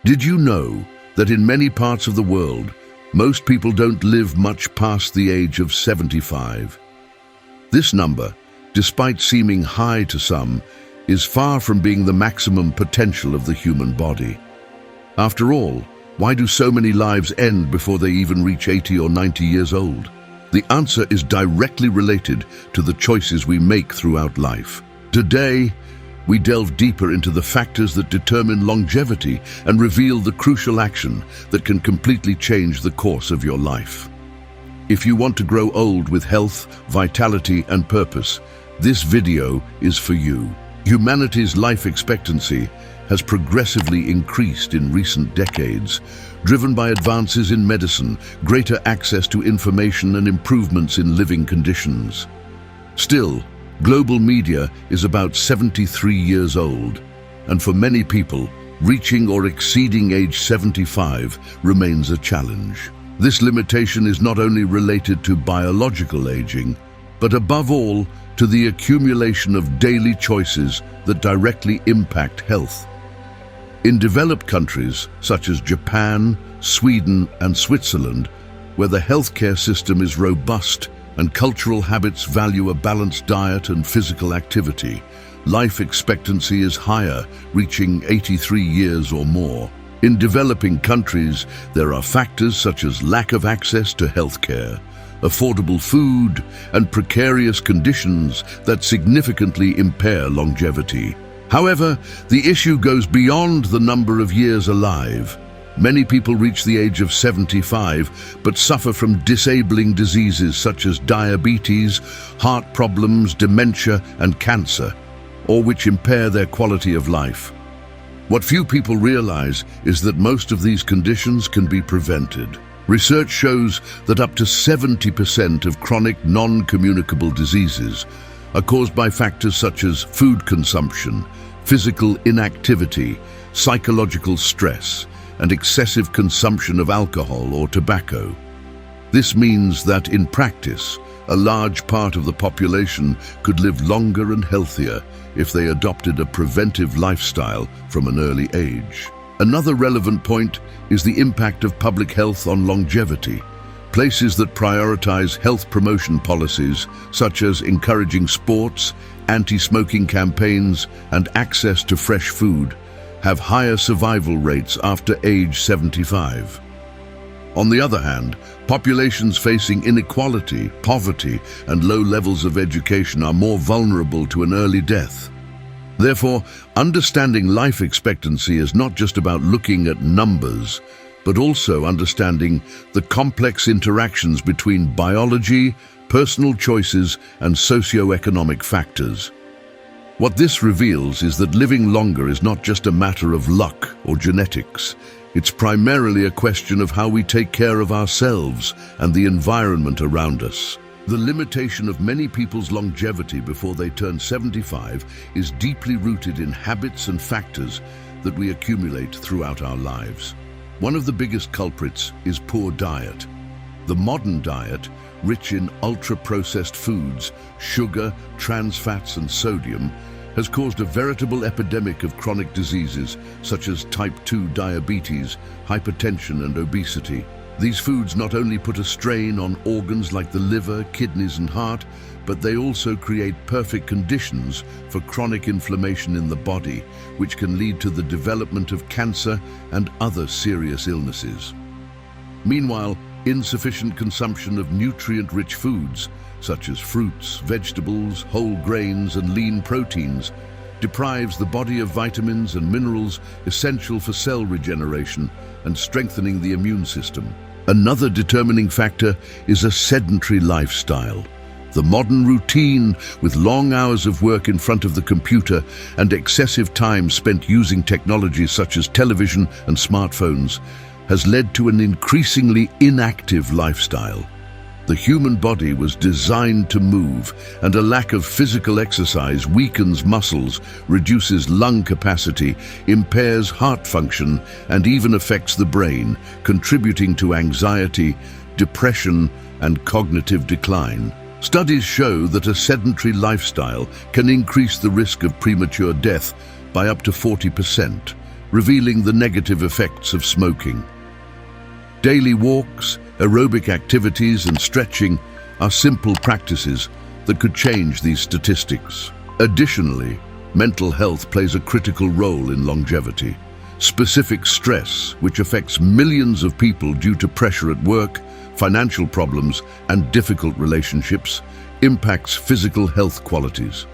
Did you know that in many parts of the world, most people don't live much past the age of 75? This number, despite seeming high to some, is far from being the maximum potential of the human body. After all, why do so many lives end before they even reach 80 or 90 years old? The answer is directly related to the choices we make throughout life. Today, we delve deeper into the factors that determine longevity and reveal the crucial action that can completely change the course of your life. If you want to grow old with health, vitality, and purpose, this video is for you. Humanity's life expectancy has progressively increased in recent decades, driven by advances in medicine, greater access to information, and improvements in living conditions. Still, global media is about 73 years old, and for many people, reaching or exceeding age 75 remains a challenge. This limitation is not only related to biological aging, but above all, to the accumulation of daily choices that directly impact health. In developed countries such as Japan, Sweden, and Switzerland, where the healthcare system is robust and cultural habits value a balanced diet and physical activity, life expectancy is higher, reaching 83 years or more. In developing countries, there are factors such as lack of access to healthcare, affordable food, and precarious conditions that significantly impair longevity. However, the issue goes beyond the number of years alive. Many people reach the age of 75 but suffer from disabling diseases such as diabetes, heart problems, dementia, and cancer, or which impair their quality of life. What few people realize is that most of these conditions can be prevented. Research shows that up to 70% of chronic non-communicable diseases are caused by factors such as food consumption, physical inactivity, psychological stress, and excessive consumption of alcohol or tobacco. This means that, in practice, a large part of the population could live longer and healthier if they adopted a preventive lifestyle from an early age. Another relevant point is the impact of public health on longevity. Places that prioritize health promotion policies, such as encouraging sports, anti-smoking campaigns, and access to fresh food, have higher survival rates after age 75. On the other hand, populations facing inequality, poverty, and low levels of education are more vulnerable to an early death. Therefore, understanding life expectancy is not just about looking at numbers, but also understanding the complex interactions between biology, personal choices, and socio-economic factors. What this reveals is that living longer is not just a matter of luck or genetics. It's primarily a question of how we take care of ourselves and the environment around us. The limitation of many people's longevity before they turn 75 is deeply rooted in habits and factors that we accumulate throughout our lives. One of the biggest culprits is poor diet. The modern diet, rich in ultra-processed foods, sugar, trans fats, and sodium, has caused a veritable epidemic of chronic diseases such as type 2 diabetes, hypertension, and obesity. These foods not only put a strain on organs like the liver, kidneys, and heart, but they also create perfect conditions for chronic inflammation in the body, which can lead to the development of cancer and other serious illnesses. Meanwhile, insufficient consumption of nutrient-rich foods, such as fruits, vegetables, whole grains, and lean proteins, deprives the body of vitamins and minerals essential for cell regeneration and strengthening the immune system. Another determining factor is a sedentary lifestyle. The modern routine, with long hours of work in front of the computer and excessive time spent using technologies such as television and smartphones, has led to an increasingly inactive lifestyle. The human body was designed to move, and a lack of physical exercise weakens muscles, reduces lung capacity, impairs heart function, and even affects the brain, contributing to anxiety, depression, and cognitive decline. Studies show that a sedentary lifestyle can increase the risk of premature death by up to 40%, revealing the negative effects of smoking. Daily walks, aerobic activities, and stretching are simple practices that could change these statistics. Additionally, mental health plays a critical role in longevity. Specific stress, which affects millions of people due to pressure at work, financial problems, and difficult relationships, impacts physical health qualities.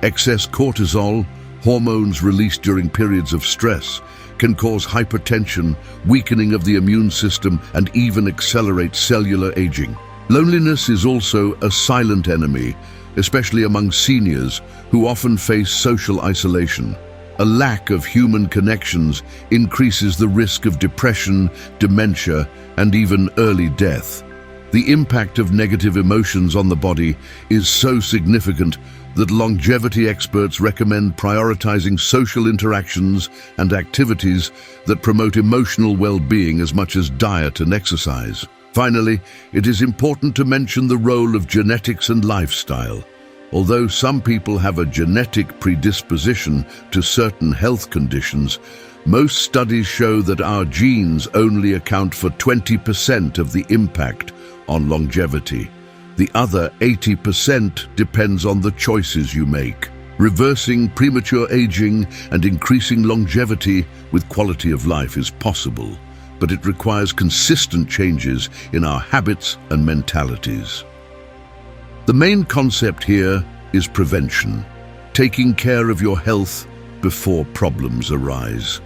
Excess cortisol, hormones released during periods of stress, can cause hypertension, weakening of the immune system, and even accelerate cellular aging. Loneliness is also a silent enemy, especially among seniors who often face social isolation. A lack of human connections increases the risk of depression, dementia, and even early death. The impact of negative emotions on the body is so significant that longevity experts recommend prioritizing social interactions and activities that promote emotional well-being as much as diet and exercise. Finally, it is important to mention the role of genetics and lifestyle. Although some people have a genetic predisposition to certain health conditions, most studies show that our genes only account for 20% of the impact on longevity. The other 80% depends on the choices you make. Reversing premature aging and increasing longevity with quality of life is possible, but it requires consistent changes in our habits and mentalities. The main concept here is prevention, taking care of your health before problems arise.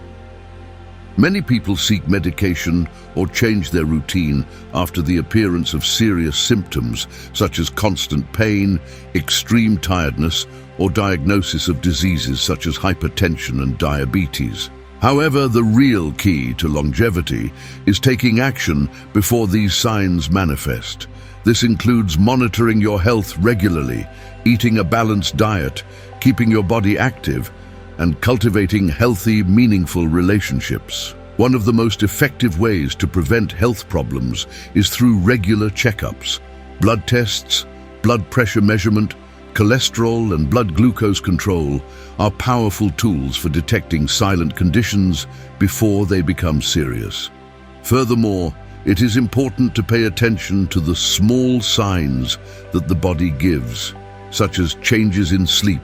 Many people seek medication or change their routine after the appearance of serious symptoms such as constant pain, extreme tiredness, or diagnosis of diseases such as hypertension and diabetes. However, the real key to longevity is taking action before these signs manifest. This includes monitoring your health regularly, eating a balanced diet, keeping your body active, and cultivating healthy, meaningful relationships. One of the most effective ways to prevent health problems is through regular checkups. Blood tests, blood pressure measurement, cholesterol and blood glucose control are powerful tools for detecting silent conditions before they become serious. Furthermore, it is important to pay attention to the small signs that the body gives, such as changes in sleep,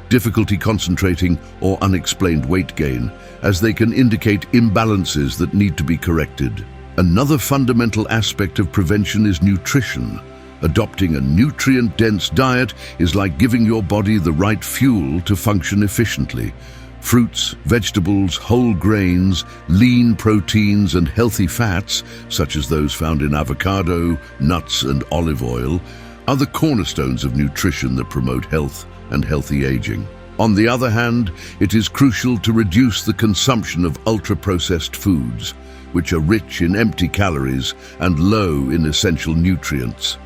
difficulty concentrating, or unexplained weight gain, as they can indicate imbalances that need to be corrected. Another fundamental aspect of prevention is nutrition. Adopting a nutrient-dense diet is like giving your body the right fuel to function efficiently. Fruits, vegetables, whole grains, lean proteins, and healthy fats, such as those found in avocado, nuts, and olive oil, are the cornerstones of nutrition that promote health and healthy aging. On the other hand, it is crucial to reduce the consumption of ultra-processed foods, which are rich in empty calories and low in essential nutrients.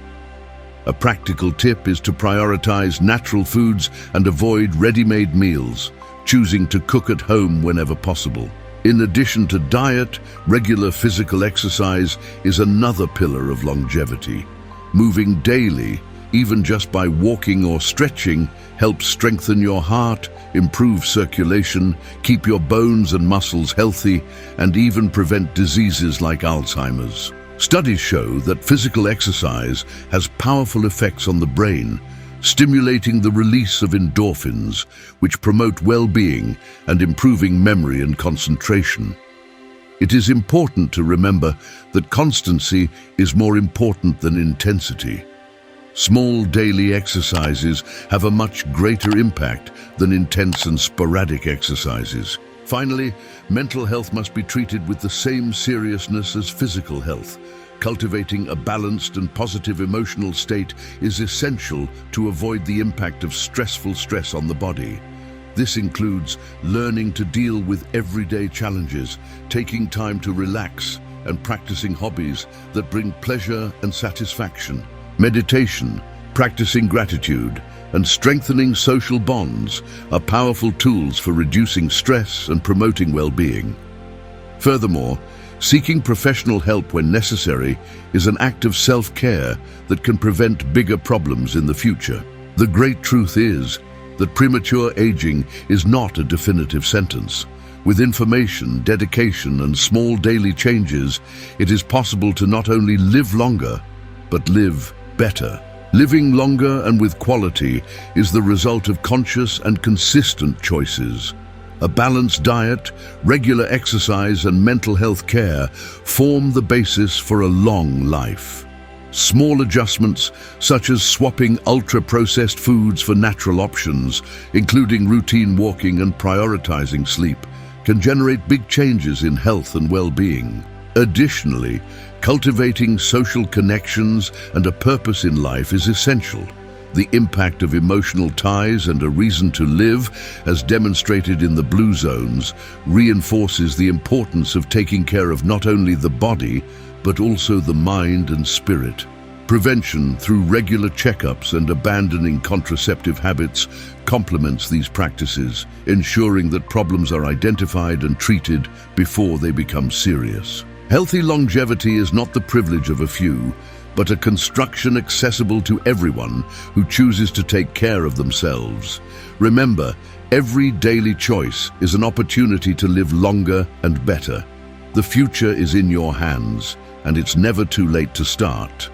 A practical tip is to prioritize natural foods and avoid ready-made meals, choosing to cook at home whenever possible. In addition to diet, regular physical exercise is another pillar of longevity. Moving daily, even just by walking or stretching, helps strengthen your heart, improve circulation, keep your bones and muscles healthy, and even prevent diseases like Alzheimer's. Studies show that physical exercise has powerful effects on the brain, stimulating the release of endorphins, which promote well-being and improving memory and concentration. It is important to remember that constancy is more important than intensity. Small daily exercises have a much greater impact than intense and sporadic exercises. Finally, mental health must be treated with the same seriousness as physical health. Cultivating a balanced and positive emotional state is essential to avoid the impact of stress on the body. This includes learning to deal with everyday challenges, taking time to relax, and practicing hobbies that bring pleasure and satisfaction. Meditation, practicing gratitude, and strengthening social bonds are powerful tools for reducing stress and promoting well-being. Furthermore, seeking professional help when necessary is an act of self-care that can prevent bigger problems in the future. The great truth is that premature aging is not a definitive sentence. With information, dedication, and small daily changes, it is possible to not only live longer, but live better. Living longer and with quality is the result of conscious and consistent choices. A balanced diet, regular exercise, and mental health care form the basis for a long life. Small adjustments, such as swapping ultra-processed foods for natural options, including routine walking and prioritizing sleep, can generate big changes in health and well-being. Additionally, cultivating social connections and a purpose in life is essential. The impact of emotional ties and a reason to live, as demonstrated in the Blue Zones, reinforces the importance of taking care of not only the body, but also the mind and spirit. Prevention through regular checkups and abandoning contraceptive habits complements these practices, ensuring that problems are identified and treated before they become serious. Healthy longevity is not the privilege of a few, but a construction accessible to everyone who chooses to take care of themselves. Remember, every daily choice is an opportunity to live longer and better. The future is in your hands, and it's never too late to start.